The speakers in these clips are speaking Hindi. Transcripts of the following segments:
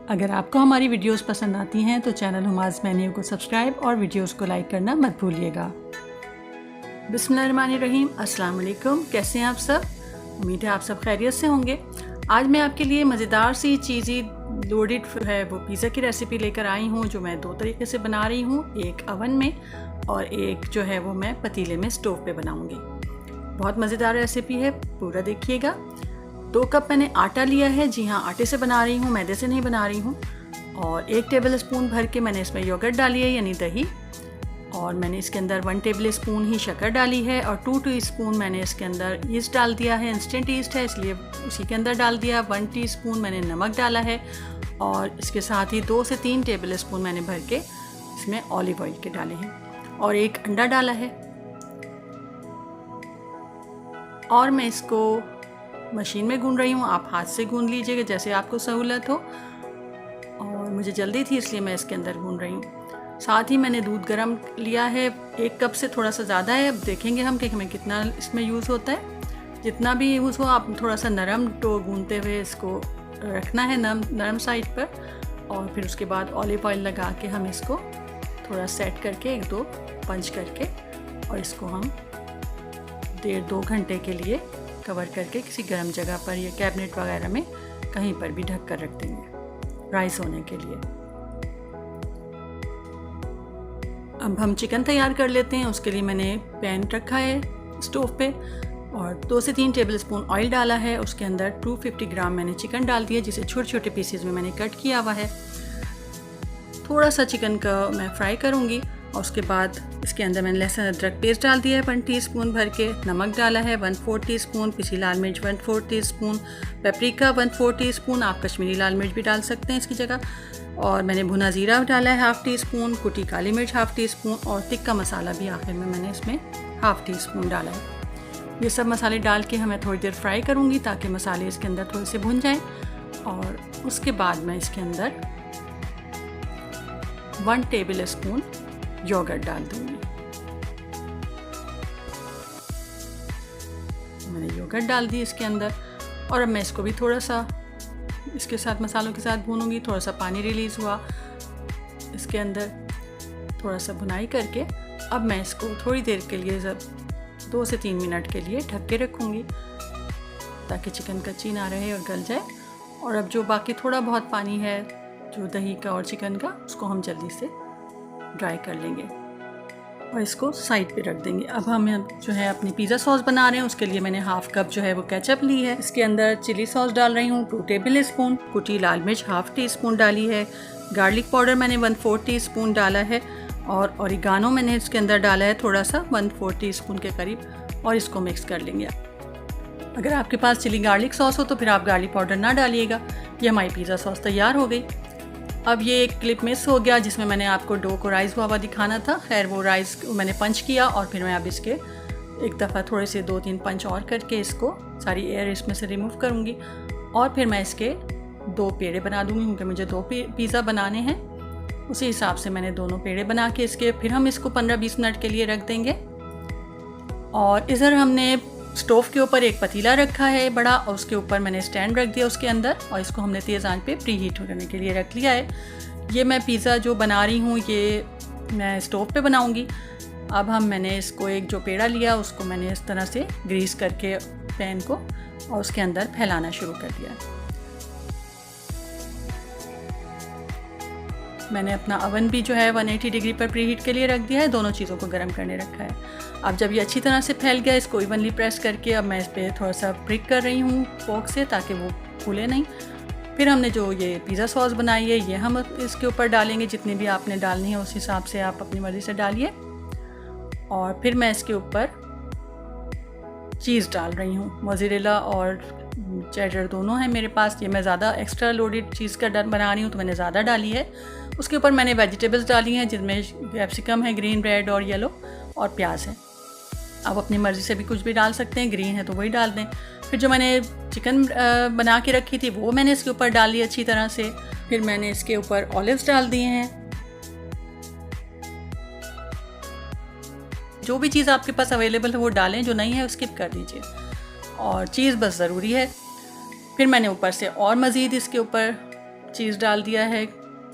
अगर आपको हमारी वीडियोस पसंद आती हैं तो चैनल हुमाज़ मेन्यू को सब्सक्राइब और वीडियोस को लाइक करना मत भूलिएगा। बिस्मिल्लाहिर्रहमानिर्रहीम, अस्सलाम वालेकुम। कैसे हैं आप सब? उम्मीद है आप सब खैरियत से होंगे। आज मैं आपके लिए मज़ेदार सी चीज़ी लोडेड है वो पिज़्ज़ा की रेसिपी लेकर आई हूँ, जो मैं दो तरीके से बना रही हूँ, एक अवन में और एक जो है वो मैं पतीले में स्टोव पे बनाऊँगी। बहुत मज़ेदार रेसिपी है, पूरा देखिएगा। 2 कप मैंने आटा लिया है। जी हाँ, आटे से बना रही हूँ, मैदे से नहीं बना रही हूँ। और 1 टेबल स्पून भर के मैंने इसमें योगर्ट डाली है, यानी दही। और मैंने इसके अंदर 1 टेबल स्पून ही शक्कर डाली है और 2 टीस्पून मैंने इसके अंदर ईस्ट डाल दिया है। इंस्टेंट ईस्ट है इसलिए उसी के अंदर डाल दिया। 1 टीस्पून मैंने नमक डाला है और इसके साथ ही 2 से 3 टेबल स्पून मैंने भर के इसमें ऑलिव ऑयल के डाले हैं और 1 अंडा डाला है। और मैं इसको मशीन में गूंद रही हूँ, आप हाथ से गूंद लीजिएगा जैसे आपको सहूलत हो। और मुझे जल्दी थी इसलिए मैं इसके अंदर गूंद रही हूँ। साथ ही मैंने दूध गर्म लिया है, 1 कप से थोड़ा सा ज़्यादा है। अब देखेंगे हम कि हमें कितना इसमें यूज़ होता है। जितना भी यूज़ हो, आप थोड़ा सा नरम डो गूंदते हुए इसको रखना है नरम साइड पर। और फिर उसके बाद ऑलिव ऑयल लगा के हम इसको थोड़ा सेट करके 1-2 पंच करके और इसको हम 1.5-2 घंटे के लिए कवर करके किसी गर्म जगह पर या कैबिनेट वगैरह में कहीं पर भी ढक कर रख देंगे राइस होने के लिए। अब हम चिकन तैयार कर लेते हैं। उसके लिए मैंने पैन रखा है स्टोव पे और 2 से 3 टेबल स्पून ऑयल डाला है। उसके अंदर 250 ग्राम मैंने चिकन डाल दिया, जिसे छोटे छोटे पीसेज में मैंने कट किया हुआ है। थोड़ा सा चिकन का मैं फ्राई करूँगी और उसके बाद इसके अंदर मैंने लहसुन अदरक पेस्ट डाल दिया है 1 टीस्पून भर के। नमक डाला है 1/4 टीस्पून, पिसी लाल मिर्च 1/4 टीस्पून, पेपरिका 1/4 टीस्पून, आप कश्मीरी लाल मिर्च भी डाल सकते हैं इसकी जगह। और मैंने भुना ज़ीरा डाला है 1/2 टीस्पून, कुटी काली मिर्च 1/2 टीस्पून और तिक्का मसाला भी आखिर में मैंने इसमें 1/2 टीस्पून डाला है। ये सब मसाले डाल के हमें थोड़ी देर फ्राई करूँगी ताकि मसाले इसके अंदर थोड़े से भुन जाएँ। और उसके बाद मैं इसके अंदर 1 टेबल स्पून योगर्ट डाल दूँगी। मैंने योगर्ट डाल दी इसके अंदर और अब मैं इसको भी थोड़ा सा इसके साथ मसालों के साथ भूनूंगी। थोड़ा सा पानी रिलीज़ हुआ इसके अंदर, थोड़ा सा भुनाई करके अब मैं इसको थोड़ी देर के लिए 2 से 3 मिनट के लिए ढक के रखूँगी ताकि चिकन कच्ची ना रहे और गल जाए। और अब जो बाकी थोड़ा बहुत पानी है जो दही का और चिकन का, उसको हम जल्दी से ड्राई कर लेंगे और इसको साइड पे रख देंगे। अब हम जो है अपनी पिज़्ज़ा सॉस बना रहे हैं। उसके लिए मैंने 1/2 कप जो है वो केचप ली है। इसके अंदर चिली सॉस डाल रही हूँ 2 टेबल स्पून, कुटी लाल मिर्च 1/2 टीस्पून डाली है, गार्लिक पाउडर मैंने 1/4 टीस्पून डाला है और ओरिगानो मैंने इसके अंदर डाला है थोड़ा सा 1/4 टीस्पून के करीब। और इसको मिक्स कर लेंगे। अगर आपके पास चिली गार्लिक सॉस हो तो फिर आप गार्लिक पाउडर ना डालिएगा। ये हमारी पिज़्ज़ा सॉस तैयार हो गई। अब ये एक क्लिप मिस हो गया जिसमें मैंने आपको डो को राइस हुआ दिखाना था। खैर वो राइस मैंने पंच किया और फिर मैं अब इसके एक दफ़ा थोड़े से 2-3 पंच और करके इसको सारी एयर इसमें से रिमूव करूँगी। और फिर मैं इसके 2 पेड़े बना दूँगी क्योंकि मुझे 2 पिज़्ज़ा बनाने हैं। उसी हिसाब से मैंने दोनों पेड़े बना के इसके फिर हम इसको 15-20 मिनट के लिए रख देंगे। और इधर हमने स्टोव के ऊपर एक पतीला रखा है बड़ा और उसके ऊपर मैंने स्टैंड रख दिया उसके अंदर और इसको हमने तेज़ आंच पे प्री हीट करने के लिए रख लिया है। ये मैं पिज़्ज़ा जो बना रही हूँ ये मैं स्टोव पे बनाऊँगी। अब मैंने इसको एक जो पेड़ा लिया उसको मैंने इस तरह से ग्रीस करके पैन को और उसके अंदर फैलाना शुरू कर दिया। मैंने अपना अवन भी जो है 180 डिग्री पर प्री हीट के लिए रख दिया है, दोनों चीज़ों को गर्म करने रखा है। अब जब ये अच्छी तरह से फैल गया, इसको इवनली प्रेस करके अब मैं इस पर थोड़ा सा प्रिक कर रही हूँ फोक से ताकि वो फूले नहीं। फिर हमने जो ये पिज़्ज़ा सॉस बनाई है ये हम इसके ऊपर डालेंगे। जितनी भी आपने डालनी है उस हिसाब से आप अपनी मर्ज़ी से डालिए। और फिर मैं इसके ऊपर चीज़ डाल रही हूँ, मोज़रेला और चेडर दोनों हैं मेरे पास। ये मैं ज़्यादा एक्स्ट्रा लोडेड चीज़ का बना रही हूँ तो मैंने ज़्यादा डाली है। उसके ऊपर मैंने वेजिटेबल्स डाली हैं जिनमें कैप्सिकम है, ग्रीन, रेड और येलो, और प्याज है। आप अपनी मर्ज़ी से भी कुछ भी डाल सकते हैं, ग्रीन है तो वही डाल दें। फिर जो मैंने चिकन बना के रखी थी वो मैंने इसके ऊपर डाली अच्छी तरह से। फिर मैंने इसके ऊपर ऑलिव्स डाल दिए हैं। जो भी चीज़ आपके पास अवेलेबल है वो डालें, जो नहीं है स्किप कर दीजिए। और चीज़ बस ज़रूरी है। फिर मैंने ऊपर से और मज़ीद इसके ऊपर चीज़ डाल दिया है,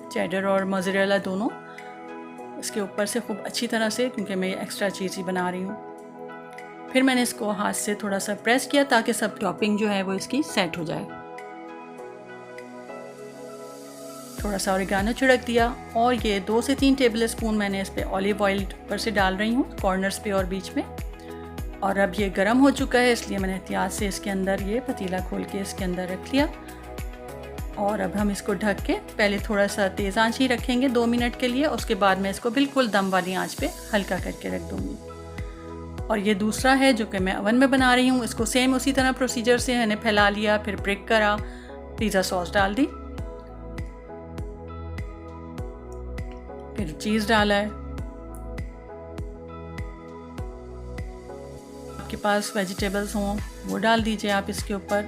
चेडर और मोज़रेला दोनों इसके ऊपर से खूब अच्छी तरह से, क्योंकि मैं एक्स्ट्रा चीज़ ही बना रही हूँ। फिर मैंने इसको हाथ से थोड़ा सा प्रेस किया ताकि सब टॉपिंग जो है वो इसकी सेट हो जाए। थोड़ा सा ऑरिगानो छिड़क दिया और ये 2 से 3 टेबल स्पून मैंने इस पर ऑलिव ऑयल ऊपर से डाल रही हूँ, कॉर्नर्स पे और बीच में। और अब ये गर्म हो चुका है, इसलिए मैंने एहतियात से इसके अंदर ये पतीला खोल के इसके अंदर रख लिया। और अब हम इसको ढक के पहले थोड़ा सा तेज़ आंच ही रखेंगे 2 मिनट के लिए, उसके बाद मैं इसको बिल्कुल दम वाली आंच पे हल्का करके रख दूँगी। और ये दूसरा है जो कि मैं ओवन में बना रही हूँ, इसको सेम उसी तरह प्रोसीजर से मैंने फैला लिया, फिर ब्रेक करा, पिज़्ज़ा सॉस डाल दी, फिर चीज़ डाला है। आपके पास वेजिटेबल्स हों वो डाल दीजिए आप इसके ऊपर।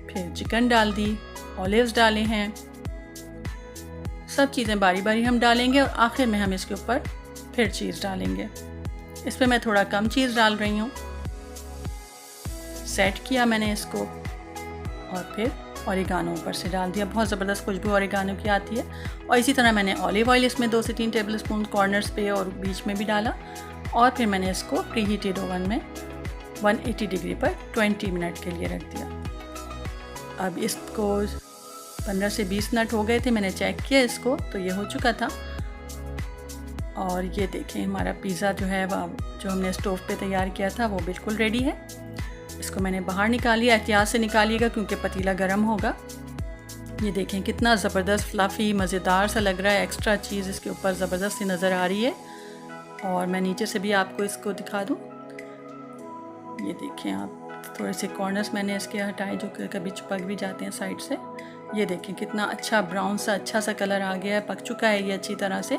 फिर चिकन डाल दी, ऑलिव्स डाले हैं, सब चीज़ें बारी बारी हम डालेंगे और आखिर में हम इसके ऊपर फिर चीज़ डालेंगे। इस पर मैं थोड़ा कम चीज़ डाल रही हूँ। सेट किया मैंने इसको और फिर ऑरिगानो ऊपर से डाल दिया। बहुत ज़बरदस्त खुशबू ऑरिगानो की आती है। और इसी तरह मैंने ऑलिव ऑयल इसमें 2 से 3 टेबल स्पून कॉर्नर्स पे और बीच में भी डाला। और फिर मैंने इसको प्री हीटेड ओवन में 180 डिग्री पर 20 मिनट के लिए रख दिया। अब इसको 15 से 20 मिनट हो गए थे, मैंने चेक किया इसको तो ये हो चुका था। और ये देखें हमारा पिज़्ज़ा जो है वह जो हमने स्टोव पे तैयार किया था वो बिल्कुल रेडी है। इसको मैंने बाहर निकालिए, एहतियात से निकालिएगा क्योंकि पतीला गर्म होगा। ये देखें कितना ज़बरदस्त फ्लफ़ी मज़ेदार सा लग रहा है, एक्स्ट्रा चीज़ इसके ऊपर ज़बरदस्त सी नज़र आ रही है। और मैं नीचे से भी आपको इसको दिखा दूँ, ये देखें आप, थोड़े से कॉर्नर्स मैंने इसके हटाए जो कभी चिपक भी जाते हैं साइड से। ये देखें कितना अच्छा ब्राउन सा अच्छा सा कलर आ गया है, पक चुका है ये अच्छी तरह से।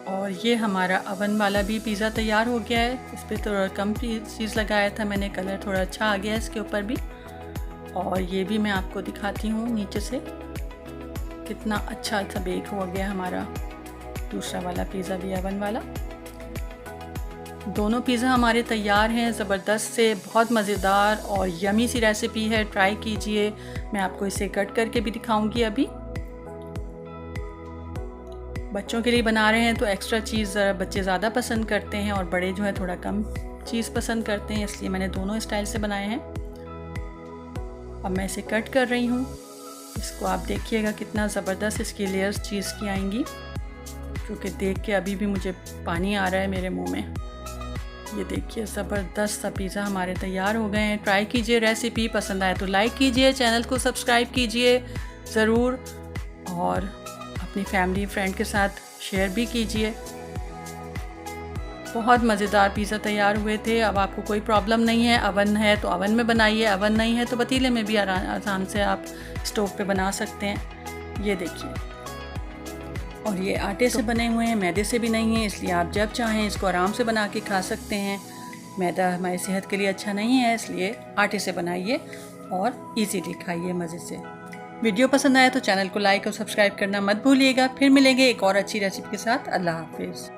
और ये हमारा अवन वाला भी पिज़्ज़ा तैयार हो गया है। इस पर थोड़ा कम चीज़ लगाया था मैंने, कलर थोड़ा अच्छा आ गया है इसके ऊपर भी। और ये भी मैं आपको दिखाती हूँ नीचे से कितना अच्छा सा बेक हो गया हमारा दूसरा वाला पिज़्ज़ा भी, अवन वाला। दोनों पिज़्ज़ा हमारे तैयार हैं, ज़बरदस्त से, बहुत मज़ेदार और यमी सी रेसिपी है, ट्राई कीजिए। मैं आपको इसे कट करके भी दिखाऊंगी अभी। बच्चों के लिए बना रहे हैं तो एक्स्ट्रा चीज़ बच्चे ज़्यादा पसंद करते हैं और बड़े जो है थोड़ा कम चीज़ पसंद करते हैं, इसलिए मैंने दोनों स्टाइल से बनाए हैं। अब मैं इसे कट कर रही हूँ। इसको आप देखिएगा कितना ज़बरदस्त इसकी लेयर्स चीज़ की आएंगी, क्योंकि देख के अभी भी मुझे पानी आ रहा है मेरे मुंह में। ये देखिए ज़बरदस्त सा पिज़्ज़ा हमारे तैयार हो गए हैं। ट्राई कीजिए रेसिपी, पसंद आए तो लाइक कीजिए, चैनल को सब्सक्राइब कीजिए ज़रूर, और अपनी फैमिली फ्रेंड के साथ शेयर भी कीजिए। बहुत मज़ेदार पिज़्ज़ा तैयार हुए थे। अब आपको कोई प्रॉब्लम नहीं है, अवन है तो अवन में बनाइए, अवन नहीं है तो पतीले में भी आसान से आप स्टोव पे बना सकते हैं। ये देखिए, और ये आटे से बने हुए हैं, मैदे से भी नहीं है, इसलिए आप जब चाहें इसको आराम से बना के खा सकते हैं। मैदा हमारी सेहत के लिए अच्छा नहीं है, इसलिए आटे से बनाइए और इजीली खाइए मज़े से। वीडियो पसंद आए तो चैनल को लाइक और सब्सक्राइब करना मत भूलिएगा। फिर मिलेंगे एक और अच्छी रेसिपी के साथ। अल्लाह हाफिज़।